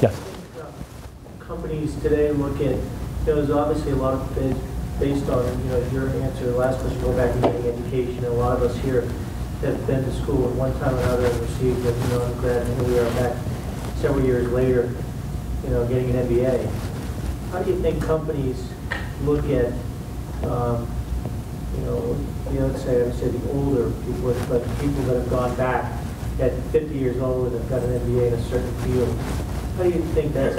Yes. Companies today look at, there's obviously a lot of bids based on, your answer, the last question, go back to getting education. A lot of us here have been to school at one time or another and received an undergrad, and here we are back several years later, getting an MBA. How do you think companies look at, let's say the older people, but people that have gone back at 50 years old and have got an MBA in a certain field? How do you think that's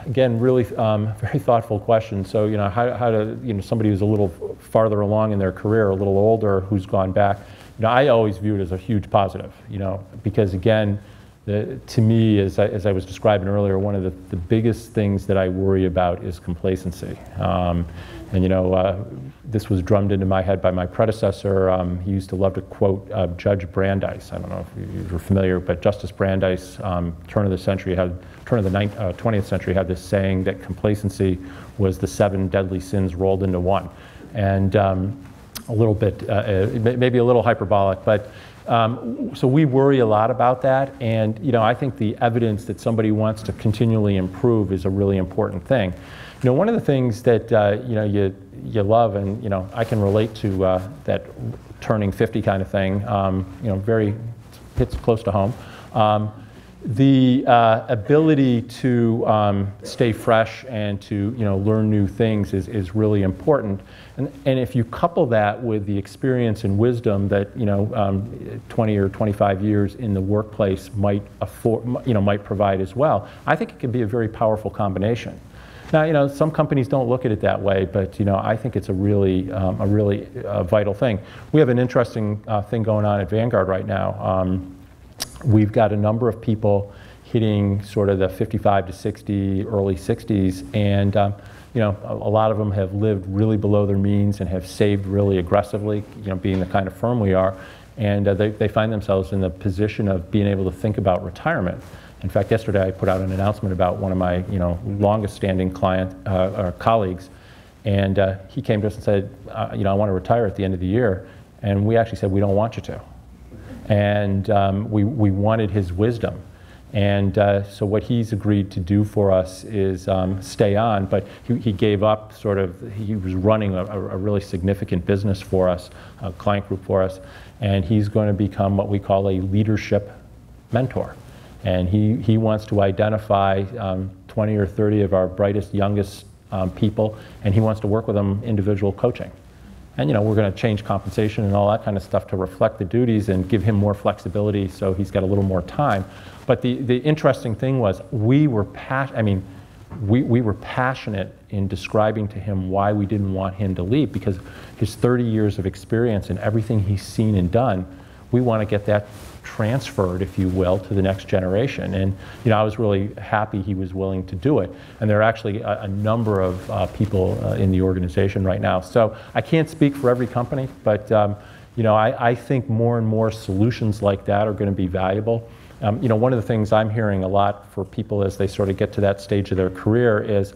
again, really very thoughtful question. So, how to, somebody who's a little farther along in their career, a little older, who's gone back, I always view it as a huge positive, because again, to me, as I was describing earlier, one of the biggest things that I worry about is complacency. This was drummed into my head by my predecessor. He used to love to quote Judge Brandeis. I don't know if you're familiar, but Justice Brandeis, turn of the 20th century, had this saying that complacency was the 7 deadly sins rolled into one. And a little bit, maybe a little hyperbolic, but so we worry a lot about that, and I think the evidence that somebody wants to continually improve is a really important thing. One of the things that you love, and I can relate to that turning 50 kind of thing. Very hits close to home. The ability to stay fresh and to learn new things is really important. And if you couple that with the experience and wisdom that 20 or 25 years in the workplace might provide as well, I think it can be a very powerful combination. Now, some companies don't look at it that way, but I think it's a really vital thing. We have an interesting thing going on at Vanguard right now. We've got a number of people hitting sort of the 55 to 60, early 60s, and a lot of them have lived really below their means and have saved really aggressively, being the kind of firm we are, and they find themselves in the position of being able to think about retirement. In fact, yesterday I put out an announcement about one of my longest-standing colleagues, and he came to us and said, I want to retire at the end of the year, and we actually said, we don't want you to. And we wanted his wisdom. And so what he's agreed to do for us is stay on, but he gave up he was running a really significant business for us, a client group for us, and he's going to become what we call a leadership mentor. And he wants to identify 20 or 30 of our brightest, youngest people, and he wants to work with them individual coaching. And we're going to change compensation and all that kind of stuff to reflect the duties and give him more flexibility so he's got a little more time. But the interesting thing was we were passionate in describing to him why we didn't want him to leave, because his 30 years of experience and everything he's seen and done, we want to get that transferred, if you will, to the next generation. And I was really happy he was willing to do it. And there are actually a number of people in the organization right now. So I can't speak for every company, but I think more and more solutions like that are going to be valuable. One of the things I'm hearing a lot for people as they sort of get to that stage of their career is,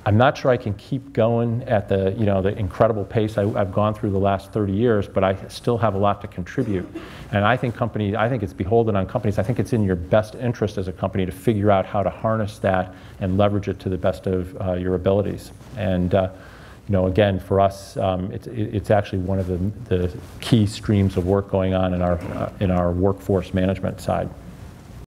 I'm not sure I can keep going at the the incredible pace I've gone through the last 30 years, but I still have a lot to contribute. And I think it's beholden on companies. I think it's in your best interest as a company to figure out how to harness that and leverage it to the best of your abilities. And again, for us, it's actually one of the key streams of work going on in our workforce management side.